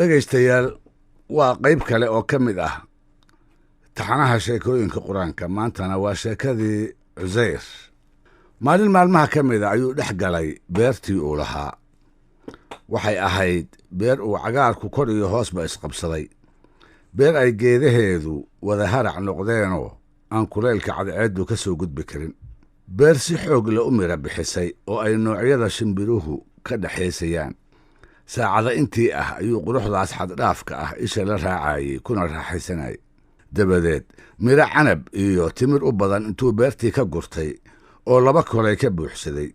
dhegaystayaal waa qayb kale oo ka mid ah taxanaha sheekooyinka qur-aanka. maantana waa sheekadii cuseyr. maalin maalmaha ka mid a ayuu dhex galay beertii uu lahaa. waxay ahayd beer uu cagaarku kor iyo hoosba isqabsaday, beer ay geedaheedu wada harac noqdeenoo aan kuleylka cadceeddu ka soo gudbi karin, beer si xoog la u mira bixisay oo ay noocyada shimbiruhu ka dhexaysayaan. saacada intii ah ayuu quruxdaas xaddhaafka ah isha la raacayey kuna raaxaysanayay. dabadeed midho canab iyo timir u badan intuu beertii ka gurtay oo laba kolay ka buuxsaday,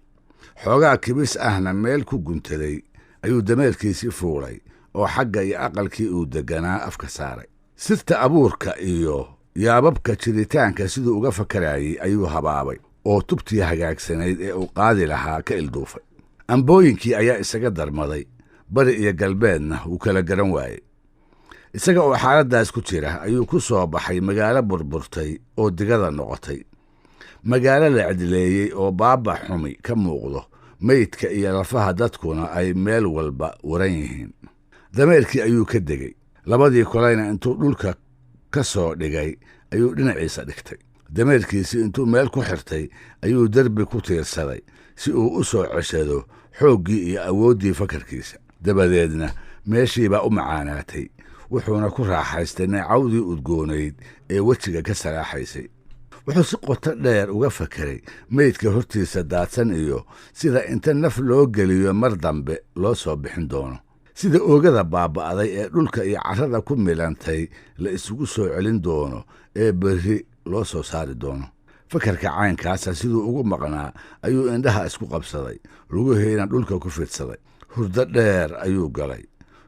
xoogaa kibis ahna meel ku guntaday, ayuu dameerkiisii fuulay oo xagga iyo aqalkii uu degganaa afka saaray. sirta abuurka iyo yaababka jiritaanka siduu uga fakarayey ayuu habaabay oo tubtii hagaagsanayd ee uu qaadi lahaa ka ilduufay. ambooyinkii ayaa isaga darmaday, bari iyo galbeedna wuu kala garan waayey. isaga oo xaaladdaas ku jira ayuu ku soo baxay magaalo burburtay oo digada noqotay, magaalo la cidleeyey oo baaba xumi ka muuqdo, meydka iyo lafaha dadkuna ay meel walba waran yihiin. dameerkii ayuu ka degey, labadii kolayna intuu dhulka ka soo dhigay ayuu dhinaciisa dhigtay. dameerkiisii intuu meel ku xirtay ayuu derbi ku tiirsaday si uu u soo ceshado xooggii iyo awooddii fakarkiisa. dabadeedna meeshiibaa u macaanaatay, wuxuuna ku raaxaystay neecawdii udgoonayd ee wejiga ka saraaxaysay. wuxuu si qoto dheer uga fakeray meydka hortiisa daadsan iyo sida inta naf loo geliyo mar dambe loo soo bixin doono, sida oogada baaba'day ee dhulka iyo carrada ku milantay la isugu soo celin doono ee berri loo soo saari doono. fakarka caynkaasa siduu ugu maqnaa ayuu indhaha isku qabsaday, lugihiina dhulka ku fidsaday. hurdo dheer ayuu galay,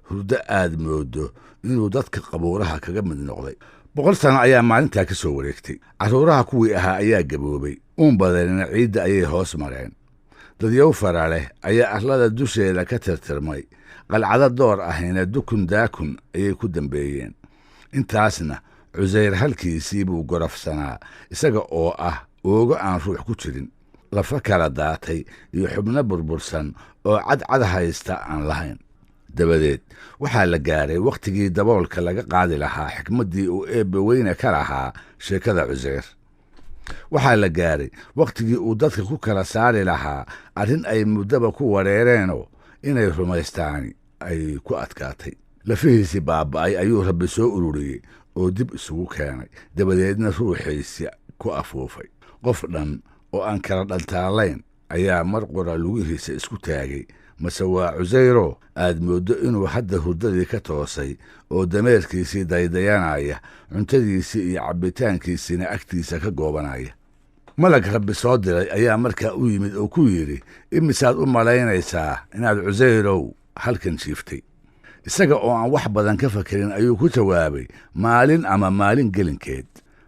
hurdo aad moodo inuu dadka qabuuraha kaga mid noqday. 100 sano ayaa maalintaa ka soo wareegtay. carruuraha kuwii ahaa ayaa gaboobay, uun badanina ciidda ayay hoos mareen. dadyow fara leh ayaa arlada dusheeda ka tirtirmay, qalcado door ahina dukun daakun ayay ku dambeeyeen. intaasna cuseyr halkiisii buu gorofsanaa, isaga oo ah oogo aan ruux ku jirin, lafa kala daatay iyo xubno burbursan oo cadcad haysta aan lahayn. dabadeed waxaa la gaaray wakhtigii daboolka laga qaadi lahaa xikmaddii uu eebbe weyne ka lahaa sheekada cuseyr. waxaa la gaaray wakhtigii uu dadka ku kala saari lahaa arrin ay muddaba ku wareereenoo inay rumaystaani ay ku adkaatay. lafihiisii baaba'ay ayuu rabbi soo ururiyey oo dib isugu keenay, dabadeedna ruuxiisa ku afuufay. qof dhan oo aan kala dhaltaalayn ayaa mar qura lugihiisa isku taagay. mase waa cuseyro aad mooddo inuu hadda hurdadii ka toosay oo dameerkiisii daydayanaya, cuntadiisii iyo cabbitaankiisiina agtiisa ka goobanaya. malag rabbi soo diray ayaa markaa u yimid oo ku yidhi, imisaad u malaynaysaa inaad cuseyrow halkan jiiftay? isaga oo aan wax badan ka fakerin ayuu ku jawaabay, maalin ama maalin gelinkeed.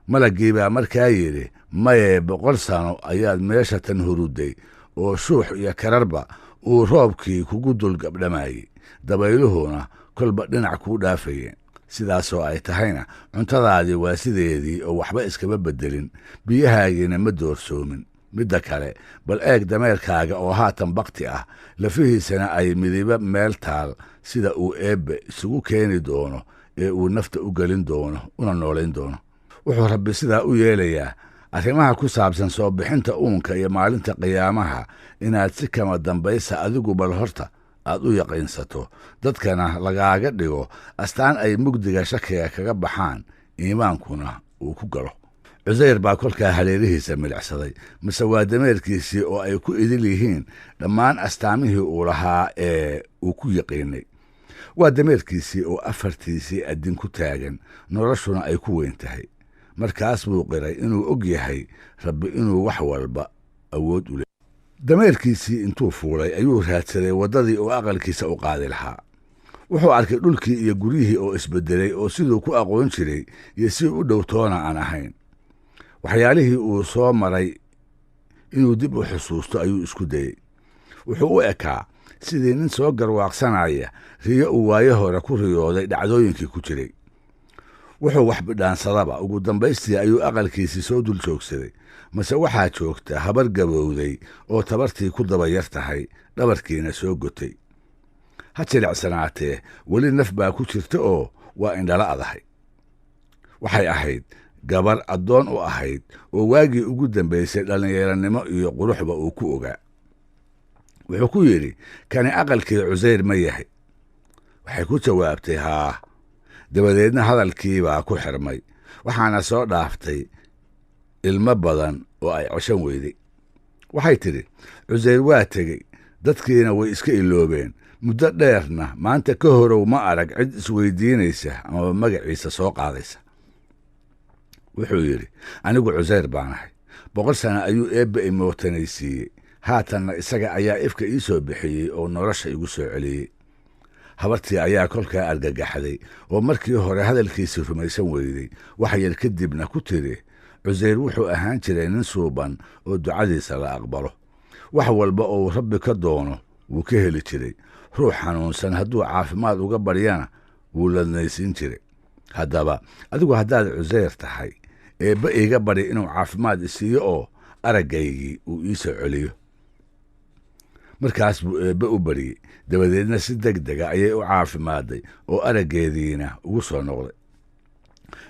malaggii baa markaa yidhi, maye 100 sano ayaad meesha tan hurudday oo shuux iyo kararba uu roobkii kugu dul gabdhamayey, dabayluhuna kolba dhinac kuu dhaafayeen. sidaasoo ay tahayna cuntadaadii waa sideedii oo waxba iskama beddelin, biyahaagiina ma doorsoomin. midda kale bal eeg dameerkaaga oo haatan bakti ah, lafihiisana ay midiba meel taal, sida uu eebbe isugu keeni doono ee uu nafta u gelin doono una noolayn doono. wuxuu rabbi sidaa u yeelayaa arrimaha ku saabsan soo bixinta uunka iyo maalinta qiyaamaha inaad si kama dambaysa adigu bal horta aad u yaqiinsato, dadkana lagaaga dhigo astaan ay mugdiga shakiga kaga baxaan, iimaankuna uu ku galo. cuseyr baa kolkaa hareerihiisa milicsaday, mise waa dameerkiisii oo ay ku idil yihiin dhammaan astaamihii uu lahaa ee uu ku yaqiinay. waa dameerkiisii oo afartiisii addin ku taagan, noloshuna ay ku weyn tahay. markaas buu qiray inuu og yahay rabbi inuu wax walba awood u leh. dameerkiisii intuu fuulay ayuu raadsaday waddadii uu aqalkiisa u qaadi lahaa. wuxuu arkay dhulkii iyo guryihii oo isbeddelay oo siduu ku aqoon jiray iyo si u dhowtoona aan ahayn. waxyaalihii uu soo maray inuu dib u xusuusto ayuu isku dayey. wuxuu u ekaa sidii nin soo garwaaqsanaya riyo uu waayo hore ku riyooday dhacdooyinkii ku jiray. wuxuu wax bidhaansadaba ugu dambaystii ayuu aqalkiisii soo dul joogsaday, mase waxaa joogta habar gabowday oo tabartii ku daba yar tahay, dhabarkiina soo gotay. ha jilicsanaatee weli naf baa ku jirta oo waa indhala adahay. waxay ahayd gabar addoon u ahayd oo waagii ugu dambaysay dhallinyaranimo iyo quruxba uu ku ogaa. wuxuu ku yidhi, kani aqalkii cusayr ma yahay? waxay ku jawaabtay, haa. dabadeedna hadalkii baa ku xirmay, waxaana soo dhaaftay ilmo badan oo ay coshan weyday. waxay tidhi, cusayr waa tegey, dadkiina way iska iloobeen, muddo dheerna maanta ka horow ma arag cid isweydiinaysa amaba magaciisa soo qaadaysa. wuxuu yidhi, anigu cusayr baan ahay. 100 sano ayuu eebbe imootanaysiiyey, haatanna isaga ayaa ifka ii soo bixiyey oo nolosha igu soo celiyey. habartii ayaa kolkaa argagaxday oo markii hore hadalkiisii rumaysan weyday, wax yar kadibna ku tiri, cusayr wuxuu ahaan jiray nin suuban oo ducadiisa la aqbalo. wax walba oo rabbi ka doono wuu ka heli jiray. ruux xanuunsan hadduu caafimaad uga baryana wuu ladnaysiin jiray. haddaba adigu haddaad cusayr tahay, eebbe iiga bari inuu caafimaad isiiyo oo araggaygii uu ii soo celiyo. markaas buu eebbe u baryey, dabadeedna si degdega ayay u caafimaaday oo araggeediina ugu soo noqday.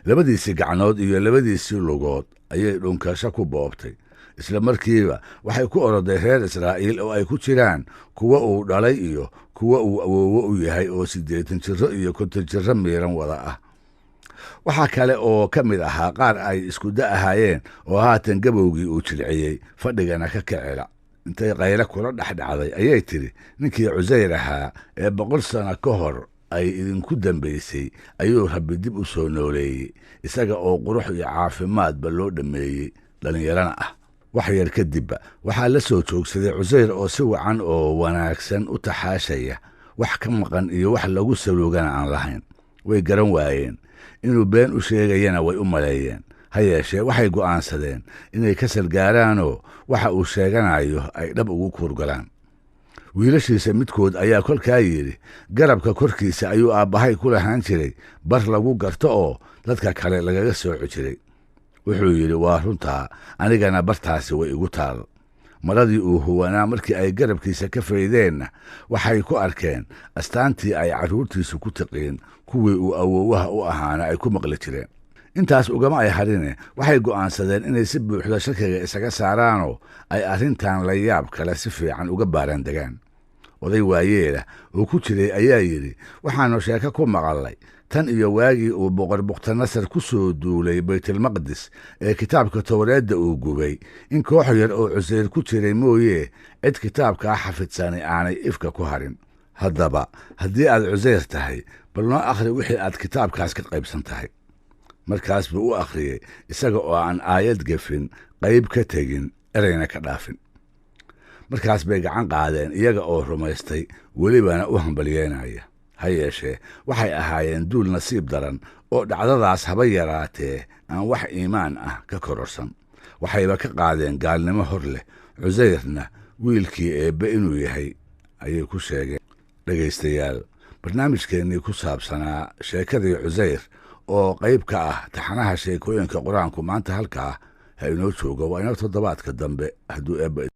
labadiisii gacnood iyo labadiisii lugood ayay dhunkasho ku boobtay. isla markiiba waxay ku oroday reer Israa'iil oo ay ku jiraan kuwa uu dhalay iyo kuwa uu awoowo u yahay oo 80 jiro iyo 50 jiro miiran wada ah. waxaa kale oo ka mid ahaa qaar ay isku da ahaayeen oo haatan gabowgii uu jilciyey, fadhigana ka kacela. intay qaylo kula dhexdhacday ayay tidhi, ninkii cusayr ahaa ee 100 sano ka hor ay idinku dambaysay ayuu rabbi dib u soo nooleeyey, isaga oo qurux iyo caafimaadba loo dhammeeyey, dhallinyarana ah. wax yar kadibba waxaa la soo joogsaday cusayr oo si wacan oo wanaagsan u taxaashaya, wax ka maqan iyo wax lagu saloogana aan lahayn. way garan waayeen, inuu been u sheegayana way u maleeyeen. ha yeeshee waxay go'aansadeen inay ka salgaaraanoo waxa uu sheeganayo ay dhab ugu kuurgalaan. wiilashiisa midkood ayaa kolkaa yidhi, garabka korkiisa ayuu aabbahay ku lahaan jiray bar lagu garto oo dadka kale lagaga sooci jiray. wuxuu yidhi, waa runtaa, anigana bartaasi way igu taal. maradii uu huwanaa markii ay garabkiisa ka faydeenna waxay ku arkeen astaantii ay carruurtiisu ku tiqiin, kuwii uu awoowaha u ahaana ay ku maqli jireen. intaas ugama ay hadhine waxay go'aansadeen inay si buuxda shakiga isaga saaraanoo ay arrintan la yaab kale si fiican uga baaraandegaan. oday waayeelah oo ku jiray ayaa yidhi, waxaannu sheeko ku maqallay tan iyo waagii uu boqor bukhtanasar ku soo duulay baytulmaqdis ee kitaabka towreedda uu gubay, in koox yar oo cusayr ku jiray mooyee cid kitaabkaa xafidsanay aanay ifka ku harin. haddaba haddii aad cusayr tahay, bal noo akhri wixii aad kitaabkaas ka qaybsan tahay. markaas buu u akhriyey, isaga oo aan aayad gefin, qayb ka tegin, erayna ka dhaafin. markaas bay gacan qaadeen iyaga oo rumaystay, welibana u hambalyeynaya. ha yeeshee waxay ahaayeen duul nasiib daran oo dhacdadaas haba yaraatee aan wax iimaan ah ka kororsan. waxayba ka qaadeen gaalnimo hor leh, cusayrna wiilkii eebbe inuu yahay ayay ku sheegeen. dhegaystayaal, barnaamijkeennii ku saabsanaa sheekadii cusayr oo qayb ka ah taxanaha sheekooyinka qur-aanku maanta halkaa ha inoo joogo. waa inoo toddobaadka dambe hadduu eebbe